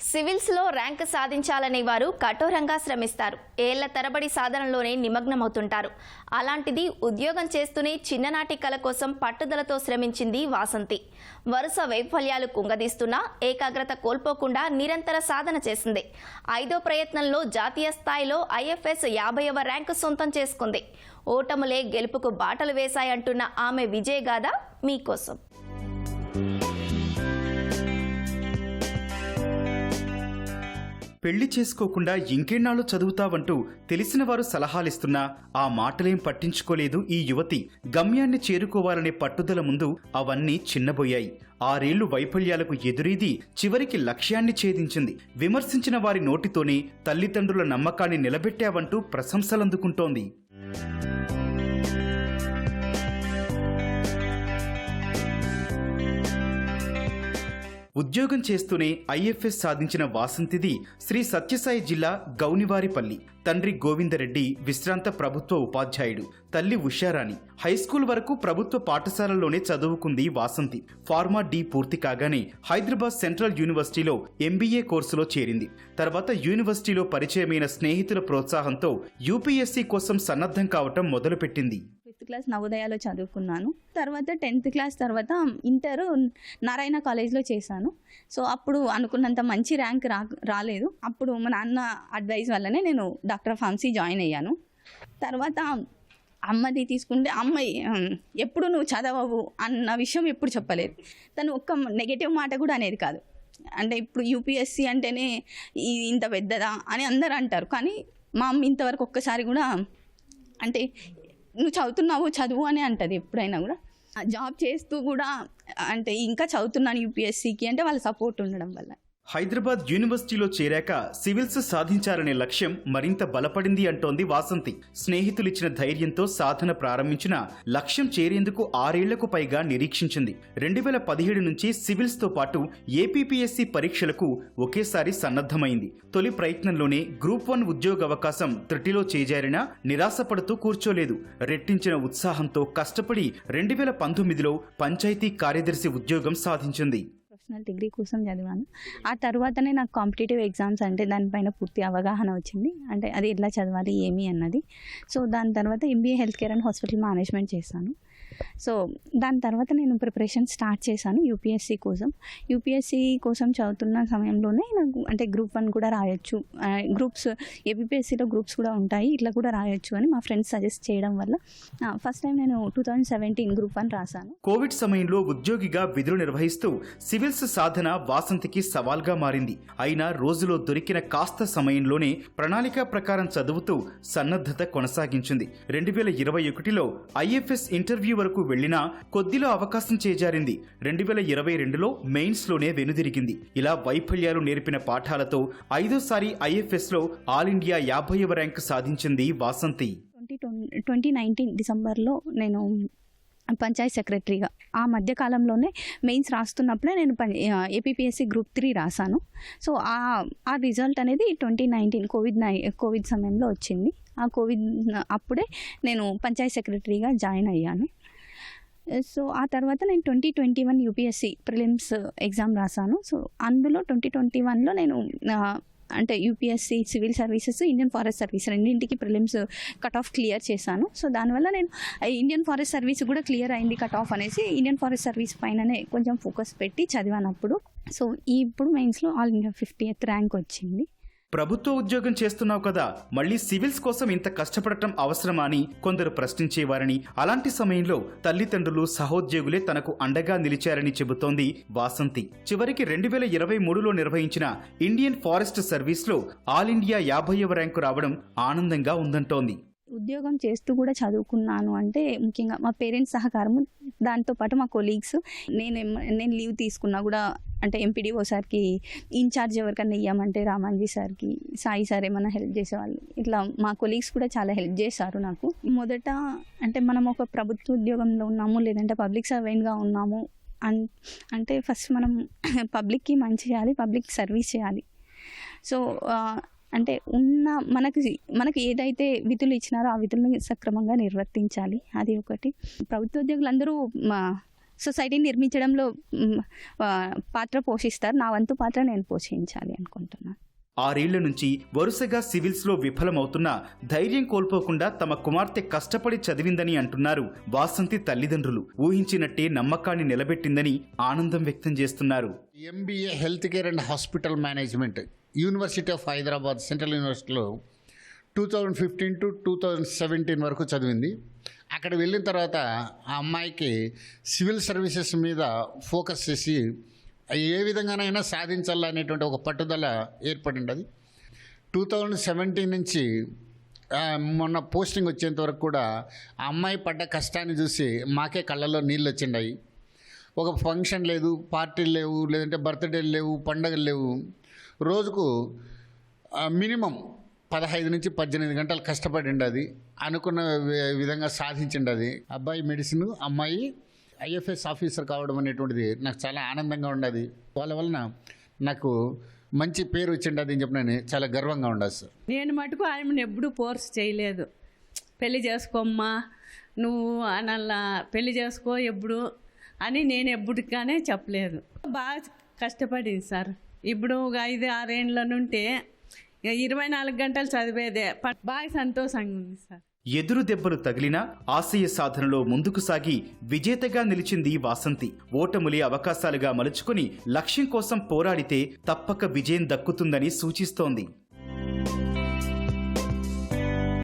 సివిల్స్లో rank సాధించాలనే వారు కఠోరంగా శ్రమిస్తారు. ఏళ్ల తరబడి సాధనలోనే నిమగ్నమవుతుంటారు. అలాంటిది ఉద్యోగం చేస్తూనే చిన్ననాటి కల కోసం పట్టుదలతో శ్రమించింది వాసంతి. వరుస వైఫల్యాలు కుంగదీస్తున్నా ఏకాగ్రత కోల్పోకుండా నిరంతర సాధన చేసింది. 5వ ప్రయత్నంలో జాతీయ స్థాయిలో IFS 50వ ర్యాంకు సొంతం చేసుకుంది. ఓటములే గెలుపుకు బాటలు వేశాయంటున్న ఆమె విజయగాథ మీకోసం. పెళ్లి చేసుకోకుండా ఇంకెన్నాళ్ళు చదువుతావంటూ తెలిసిన వారు సలహాలిస్తున్నా ఆ మాటలేం పట్టించుకోలేదు ఈ యువతి. గమ్యాన్ని చేరుకోవాలనే పట్టుదల ముందు అవన్నీ చిన్నబోయాయి. 6 ఏళ్లు వైఫల్యాలకు ఎదురీది చివరికి లక్ష్యాన్ని ఛేదించింది. విమర్శించిన వారి నోటితోనే తల్లిదండ్రుల నమ్మకాన్ని నిలబెట్టావంటూ ప్రశంసలందుకుంటోంది. ఉద్యోగం చేస్తూనే IFS సాధించిన వాసంతిది శ్రీ సత్యసాయి జిల్లా గౌనివారిపల్లి. తండ్రి గోవిందరెడ్డి విశ్రాంత ప్రభుత్వ ఉపాధ్యాయుడు, తల్లి ఉషారాణి. హైస్కూల్ వరకు ప్రభుత్వ పాఠశాలలోనే చదువుకుంది వాసంతి. ఫార్మా D పూర్తి కాగానే హైదరాబాద్ సెంట్రల్ యూనివర్సిటీలో MBA కోర్సులో చేరింది. తర్వాత యూనివర్సిటీలో పరిచయమైన స్నేహితుల ప్రోత్సాహంతో UPSC కోసం సన్నద్ధం కావటం మొదలుపెట్టింది. 5th క్లాస్ నవోదయాలో చదువుకున్నాను. తర్వాత 10th క్లాస్ తర్వాత ఇంటర్ నారాయణ కాలేజ్లో చేశాను. సో అప్పుడు అనుకున్నంత మంచి ర్యాంక్ రాలేదు. అప్పుడు మా నాన్న అడ్వైస్ వల్లనే నేను డాక్టర్ ఆఫ్ ఫార్మసీ జాయిన్ అయ్యాను. తర్వాత అమ్మది తీసుకుంటే అమ్మ ఎప్పుడు నువ్వు చదవవు అన్న విషయం ఎప్పుడు చెప్పలేదు. తను ఒక్క నెగటివ్ మాట కూడా అనేది కాదు. అంటే ఇప్పుడు UPSC అంటేనే ఇంత పెద్దదా అని అందరు అంటారు, కానీ మా అమ్మ ఇంతవరకు ఒక్కసారి కూడా అంటే నువ్వు చదువుతున్నావు చదువు అని అంటది. ఎప్పుడైనా కూడా జాబ్ చేస్తూ కూడా అంటే ఇంకా చదువుతున్నాను UPSCకి అంటే వాళ్ళ సపోర్ట్ ఉండడం వల్ల. హైదరాబాద్ యూనివర్సిటీలో చేరాక సివిల్స్ సాధించాలనే లక్ష్యం మరింత బలపడింది అంటోంది వాసంతి. స్నేహితులిచ్చిన ధైర్యంతో సాధన ప్రారంభించిన లక్ష్యం చేరేందుకు 6 ఏళ్లకు పైగా నిరీక్షించింది. 2017 నుంచి సివిల్స్ తో పాటు APPSC పరీక్షలకు ఒకేసారి సన్నద్ధమైంది. తొలి ప్రయత్నంలోనే గ్రూప్ 1 ఉద్యోగ అవకాశం త్రుటిలో చేజారినా నిరాశపడుతూ కూర్చోలేదు. రెట్టించిన ఉత్సాహంతో కష్టపడి 2019లో పంచాయతీ కార్యదర్శి ఉద్యోగం సాధించింది. ప్రొఫెషనల్ డిగ్రీ కోసం చదివాను. ఆ తర్వాతనే నాకు కాంపిటేటివ్ ఎగ్జామ్స్ అంటే దానిపైన పూర్తి అవగాహన వచ్చింది. అంటే అది ఎలా చదవాలి ఏమి అన్నది. సో దాని తర్వాత MBA health care and hospital management చేశాను. సో దాని తర్వాత నేను ప్రిపరేషన్ స్టార్ట్ చేశాను UPSC కోసం. UPSC కోసం చదువుతున్న సమయంలోనే నాకు అంటే గ్రూప్ 1 కూడా రాయొచ్చు, గ్రూప్స్ APPSCలో గ్రూప్స్ కూడా ఉంటాయి, ఇట్లా కూడా రాయొచ్చు అని మా ఫ్రెండ్స్ సజెస్ట్ చేయడం వల్ల ఫస్ట్ టైం నేను 2017 గ్రూప్ 1 రాశాను. కోవిడ్ సమయంలో ఉద్యోగిగా విధులు నిర్వహిస్తూ సివిల్స్ సాధన వాసంతికి సవాల్గా మారింది. అయినా రోజులో దొరికిన కాస్త సమయంలోనే ప్రణాళిక ప్రకారం చదువుతూ సన్నద్ధత కొనసాగించింది. 2021లో IFS ఇంటర్వ్యూ వరకు వెళ్లినా కొద్దిలో అవకాశం చేజారింది. 2022లో మెయిన్స్ లోనే వెనుదిరిగింది. ఇలా వైఫల్యాలు నేర్పిన పాఠాలతో 5వసారి IFS లో ఆల్ ఇండియా 50వ ర్యాంక్ సాధించింది వాసంతి. 2019 డిసెంబర్లో నేను పంచాయత్ సెక్రటరీగా ఆ మధ్య కాలంలోనే మెయిన్స్ రాస్తున్నప్పుడే నేను APPSC గ్రూప్ 3 రాశాను. సో ఆ రిజల్ట్ అనేది 2019 కోవిడ్ సమయంలో వచ్చింది. ఆ కోవిడ్ అప్పుడే నేను పంచాయత్ సెక్రటరీగా జాయిన్ అయ్యాను. సో ఆ తర్వాత నేను 2021 UPSC ప్రిలిమ్స్ ఎగ్జామ్ రాశాను. సో అందులో 2021లో నేను అంటే UPSC civil services, Indian forest service రెండింటికి ప్రిలిమ్స్ కట్ ఆఫ్ క్లియర్ చేశాను. సో దానివల్ల నేను ఇండియన్ ఫారెస్ట్ సర్వీస్ కూడా క్లియర్ అయింది కట్ ఆఫ్ అనేసి ఇండియన్ ఫారెస్ట్ సర్వీస్ పైననే కొంచెం ఫోకస్ పెట్టి చదివానప్పుడు. సో ఇప్పుడు మెయిన్స్లో ఆల్ ఇండియా 50th ర్యాంక్ వచ్చింది. ప్రభుత్వ ఉద్యోగం చేస్తున్నావు కదా, మళ్లీ సివిల్స్ కోసం ఇంత కష్టపడటం అవసరమా అని కొందరు ప్రశ్నించేవారని, అలాంటి సమయంలో తల్లిదండ్రులు సహోద్యోగులే తనకు అండగా నిలిచారని చెబుతోంది వాసంతి. చివరికి 2023లో నిర్వహించిన ఇండియన్ ఫారెస్ట్ సర్వీస్లో ఆల్ ఇండియా 50వ ర్యాంకు రావడం ఆనందంగా ఉందంటోంది. ఉద్యోగం చేస్తూ కూడా చదువుకున్నాను అంటే ముఖ్యంగా మా పేరెంట్స్ సహకారము, దాంతోపాటు మా కొలీగ్స్. నేను లీవ్ తీసుకున్నా కూడా అంటే MPDO సార్కి ఇన్ఛార్జ్ ఎవరికన్నా ఇయ్యామంటే రామాంజీ సార్కి, సాయి సార్ ఏమైనా హెల్ప్ చేసేవాళ్ళు. ఇట్లా మా కొలీగ్స్ కూడా చాలా హెల్ప్ చేశారు నాకు. మొదట అంటే మనం ఒక ప్రభుత్వ ఉద్యోగంలో ఉన్నాము లేదంటే పబ్లిక్ సర్వెంట్గా ఉన్నాము అంటే ఫస్ట్ మనం పబ్లిక్కి మంచి చేయాలి, పబ్లిక్ సర్వీస్ చేయాలి. సో అంటే మనకి ఏదైతే విధులు ఇచ్చినారో ఆ విధులను సక్రమంగా నిర్వర్తించాలి. అది ఒకటి. ప్రభుత్వ ఉద్యోగులందరూ సొసైటీని నిర్మించడంలో పాత్ర పోషిస్తారు. నా వంతు పాత్ర నేను పోషించాలి అనుకుంటున్నాను. 6 ఏళ్ల నుంచి వరుసగా సివిల్స్లో విఫలమవుతున్నా ధైర్యం కోల్పోకుండా తమ కుమార్తె కష్టపడి చదివిందని అంటున్నారు వాసంతి తల్లిదండ్రులు. ఊహించినట్టే నమ్మకాన్ని నిలబెట్టిందని ఆనందం వ్యక్తం చేస్తున్నారు. MBA health care and hospital management university of Hyderabad central యూనివర్సిటీలో 2015 to 2017 వరకు చదివింది. అక్కడ వెళ్ళిన తర్వాత ఆ అమ్మాయికి సివిల్ సర్వీసెస్ మీద ఫోకస్ చేసి ఏ విధంగానైనా సాధించాలనేటువంటి ఒక పట్టుదల ఏర్పడింది. అది 2017 నుంచి మొన్న పోస్టింగ్ వచ్చేంత వరకు కూడా ఆ అమ్మాయి పడ్డ కష్టాన్ని చూసి మాకే కళ్ళల్లో నీళ్ళు వచ్చిండాయి. ఒక ఫంక్షన్ లేదు, పార్టీలు లేవు, లేదంటే బర్త్డేలు లేవు, పండగలు లేవు. రోజుకు మినిమం 15 నుంచి 18 గంటలు కష్టపడిండి. అది అనుకున్న విధంగా సాధించిండి. అది అబ్బాయి మెడిసిన్, అమ్మాయి IFS ఆఫీసర్ కావడం అనేటువంటిది నాకు చాలా ఆనందంగా ఉండదు. వాళ్ళ వలన నాకు మంచి పేరు వచ్చింది అని చెప్పి నేను చాలా గర్వంగా ఉండదు సార్. నేను మటుకు ఆమెను ఎప్పుడు ఫోర్స్ చేయలేదు. పెళ్లి చేసుకోమ్మా నువ్వు అనల్లా, పెళ్లి చేసుకో ఎప్పుడు అని నేను ఎప్పటికానే చెప్పలేదు. బాగా కష్టపడింది సార్. ఇప్పుడు 5-6 ఏళ్ళ నుండి 24 గంటలు చదివేదే. బాగా సంతోషంగా ఉంది సార్. ఎదురు దెబ్బలు తగిలినా ఆశయ సాధనలో ముందుకు సాగి విజేతగా నిలిచింది వాసంతి. ఓటములే అవకాశాలుగా మలుచుకుని లక్ష్యం కోసం పోరాడితే తప్పక విజయం దక్కుతుందని సూచిస్తోంది.